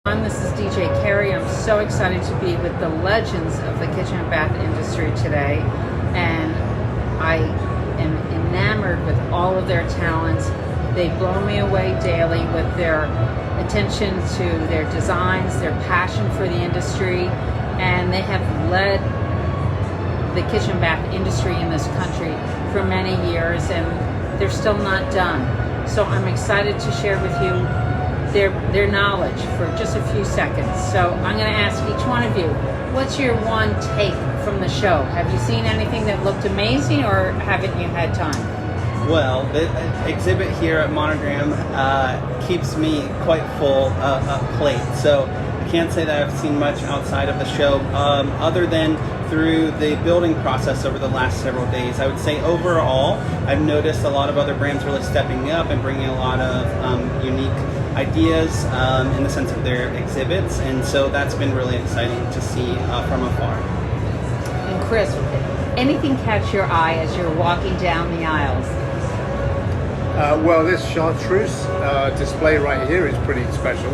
This is DJ Carey. I'm so excited to be with the legends of the kitchen and bath industry today, and I am enamored with all of their talents. They blow me away daily with their attention to their designs, their passion for the industry, and they have led the kitchen and bath industry in this country for many years, and they're still not done. So I'm excited to share with you their knowledge for just a few seconds. So I'm going to ask each one of you, what's your one take from the show? Have you seen anything that looked amazing, or haven't you had time? Well, the exhibit here at Monogram keeps me quite full plate, so I can't say that I've seen much outside of the show, other than through the building process over the last several days. I would say overall, I've noticed a lot of other brands really stepping up and bringing a lot of unique ideas in the sense of their exhibits, and so that's been really exciting to see from afar. And Chris, anything catch your eye as you're walking down the aisles? Well, this chartreuse display right here is pretty special.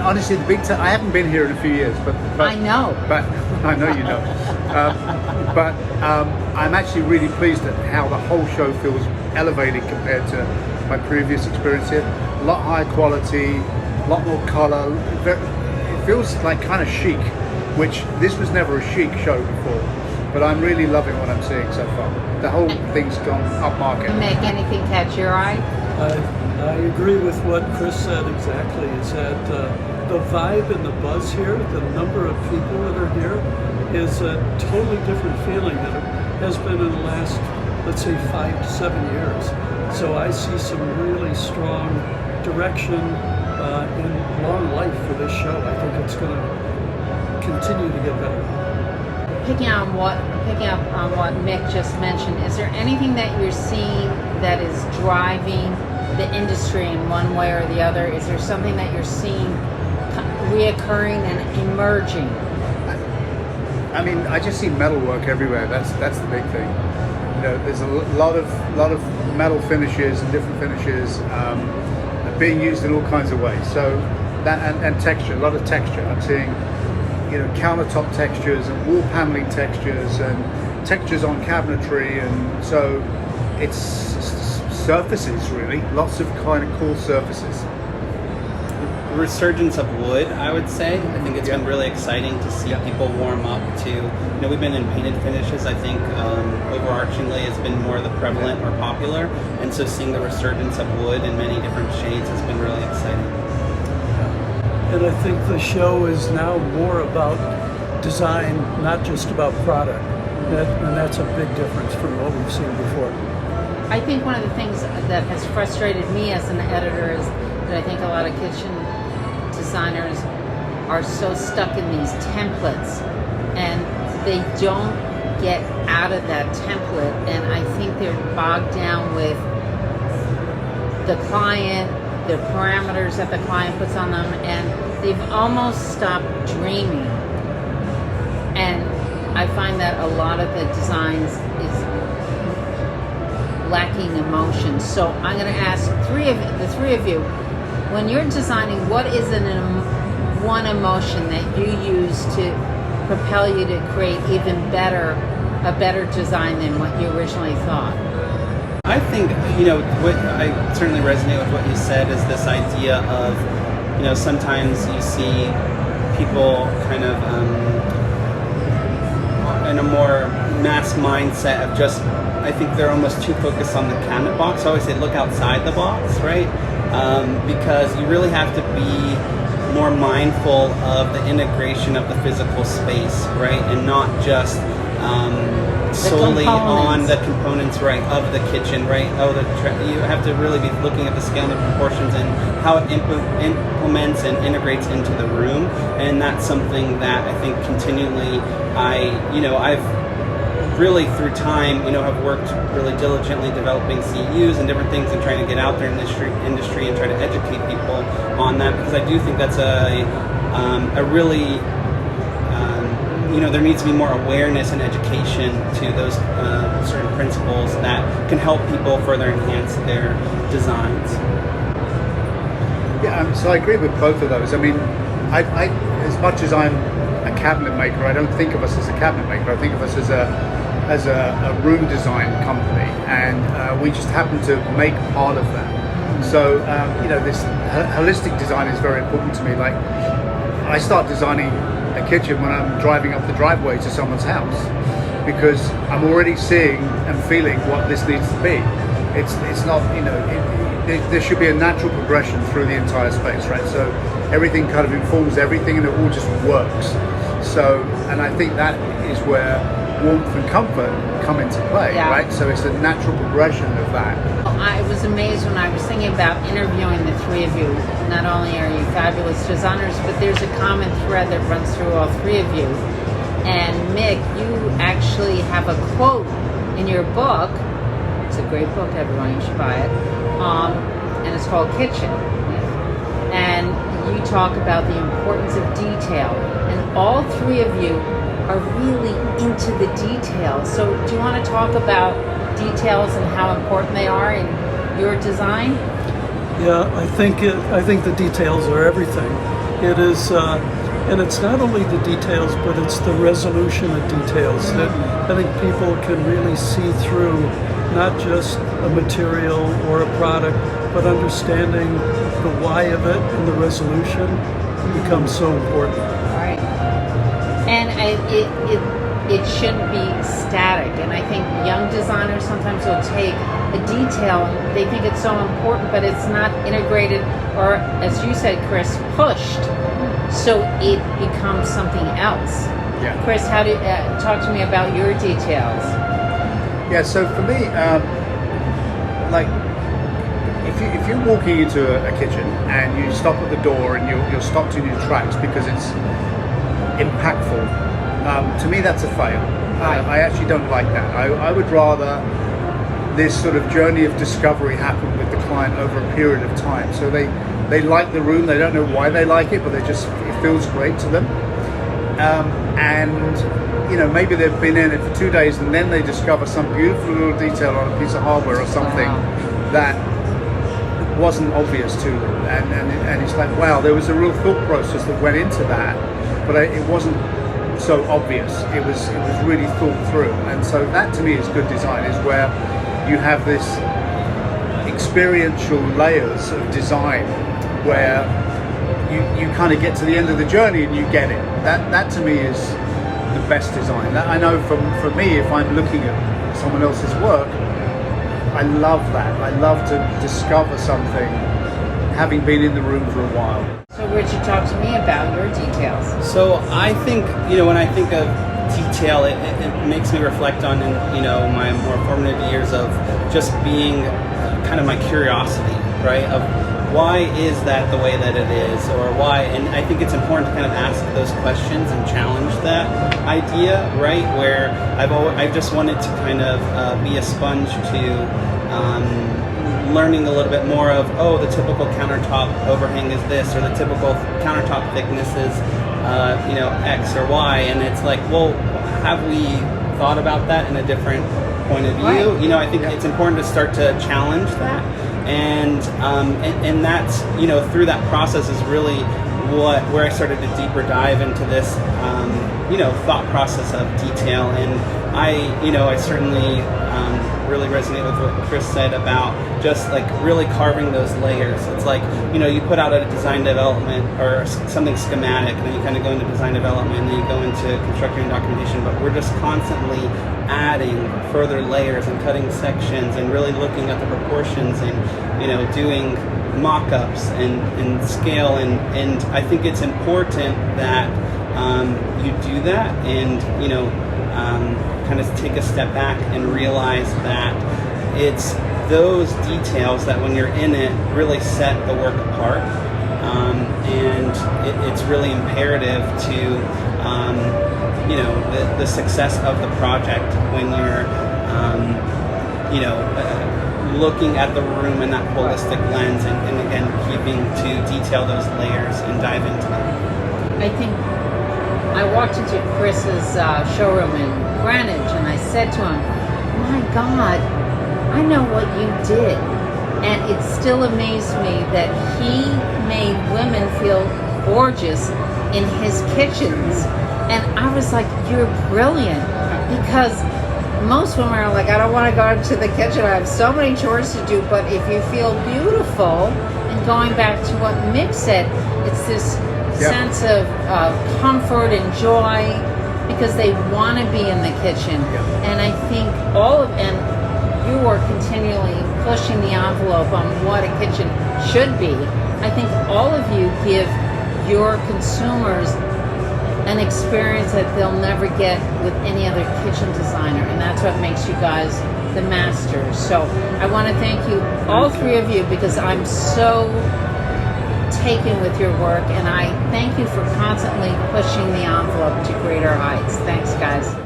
Honestly, I haven't been here in a few years, but I know. But I know you know. But I'm actually really pleased at how the whole show feels elevated compared to my previous experience here. A lot higher quality, a lot more color. It feels like kind of chic, which this was never a chic show before. But I'm really loving what I'm seeing so far. The whole thing's gone upmarket. Mick, anything catch your eye? I agree with what Chris said exactly. Is that the vibe and the buzz here, the number of people that are here, is a totally different feeling than it has been in the last, let's say, 5 to 7 years. So I see some really strong direction and long life for this show. I think it's going to continue to get better. Picking up on what Mick just mentioned, is there anything that you're seeing that is driving the industry in one way or the other? Is there something that you're seeing reoccurring and emerging? I mean, I just see metalwork everywhere. That's the big thing. You know, there's a lot of metal finishes and different finishes being used in all kinds of ways. So that and texture, a lot of texture. I'm seeing, you know, countertop textures and wall paneling textures and textures on cabinetry, and so it's surfaces, really, lots of kind of cool surfaces. Resurgence of wood, I would say. I think it's been really exciting to see people warm up to, you know, we've been in painted finishes. I think overarchingly it's been more the prevalent or popular, and so seeing the resurgence of wood in many different shades has been really exciting. And I think the show is now more about design, not just about product. And that's a big difference from what we've seen before. I think one of the things that has frustrated me as an editor is that I think a lot of kitchen designers are so stuck in these templates, and they don't get out of that template, and I think they're bogged down with the client, the parameters that the client puts on them, and they've almost stopped dreaming. And I find that a lot of the designs is lacking emotion. So I'm going to ask the three of you, when you're designing, what is one emotion that you use to propel you to create a better design than what you originally thought? I think, you know, what I certainly resonate with what you said is this idea of, you know, sometimes you see people kind of in a more mass mindset of just, I think they're almost too focused on the cabinet box. I always say look outside the box, right? Because you really have to be more mindful of the integration of the physical space, right? And not just solely on the components, right, of the kitchen, right? You have to really be looking at the scale and the proportions and how it implements and integrates into the room. And that's something that I think continually I've really through time, you know, have worked really diligently developing CEUs and different things and trying to get out there in this industry and try to educate people on that, because I do think that's a really you know, there needs to be more awareness and education to those certain principles that can help people further enhance their designs. Yeah, so I agree with both of those. I mean, I as much as I'm a cabinet maker, I don't think of us as a cabinet maker. I think of us as a room design company, and we just happen to make part of that. So this holistic design is very important to me. Like, I start designing a kitchen when I'm driving up the driveway to someone's house, because I'm already seeing and feeling what this needs to be. It's not, there should be a natural progression through the entire space, right? So everything kind of informs everything, and it all just works. So, and I think that is where warmth and comfort come into play, right? So it's a natural progression of that. I was amazed when I was thinking about interviewing the three of you. Not only are you fabulous designers, but there's a common thread that runs through all three of you. And Mick, you actually have a quote in your book. It's a great book, everyone, you should buy it. And it's called Kitchen. And you talk about the importance of detail. And all three of you are really into the details. So do you want to talk about details and how important they are in your design? Yeah, I think the details are everything. It is, and it's not only the details, but it's the resolution of details that I think people can really see through, not just a material or a product, but understanding the why of it and the resolution becomes so important. Right. And it shouldn't be static. And I think young designers sometimes will take a detail and they think it's so important, but it's not integrated, or as you said, Chris, pushed. So it becomes something else. Yeah. Chris, how do talk to me about your details? Yeah, so for me, like, if you're walking into a kitchen and you stop at the door and you're stopped in your tracks because it's impactful, to me that's a fail. I actually don't like that. I would rather this sort of journey of discovery happen with the client over a period of time. So they like the room, they don't know why they like it, but it feels great to them. And maybe they've been in it for 2 days and then they discover some beautiful little detail on a piece of hardware or something that wasn't obvious to them. And it's like, wow, there was a real thought process that went into that, but it wasn't so obvious. It was really thought through. And so that to me is good design, is where you have this experiential layers of design where you kind of get to the end of the journey and you get it. That to me is the best design. That, I know for me, if I'm looking at someone else's work, I love that. I love to discover something having been in the room for a while. So Richard, talk to me about your details. So I think, when I think of detail, it makes me reflect on, my more formative years of just being kind of my curiosity, right? Of why is that the way that it is, or why? And I think it's important to kind of ask those questions and challenge that idea, right? Where I've just wanted to kind of be a sponge to learning a little bit more of, the typical countertop overhang is this, or the typical countertop thickness is, X or Y, and it's like, well, have we thought about that in a different point of view? Right. I think it's important to start to challenge that, and that's, through that process is really where I started to deeper dive into this, thought process of detail, and I certainly really resonate with what Chris said about just like really carving those layers. It's like, you put out a design development or something schematic, and then you kind of go into design development, and then you go into construction and documentation, but we're just constantly adding further layers and cutting sections and really looking at the proportions and, doing mock-ups and scale, and I think it's important that you do that and, kind of take a step back and realize that it's those details that when you're in it really set the work apart, and it's really imperative to the success of the project when you're looking at the room in that holistic lens, and again keeping to detail those layers and dive into them. I think I walked into Chris's showroom in Greenwich, and I said to him, "My God, I know what you did. And it still amazed me that he made women feel gorgeous in his kitchens. And I was like, you're brilliant. Because most women are like, I don't want to go into the kitchen. I have so many chores to do. But if you feel beautiful, and going back to what Mick said, it's this sense of comfort and joy because they want to be in the kitchen. And I think and you are continually pushing the envelope on what a kitchen should be. I think all of you give your consumers an experience that they'll never get with any other kitchen designer, and that's what makes you guys the masters. So I want to thank you, all three of you, because I'm so taken with your work, and I thank you for constantly pushing the envelope to greater heights. Thanks, guys.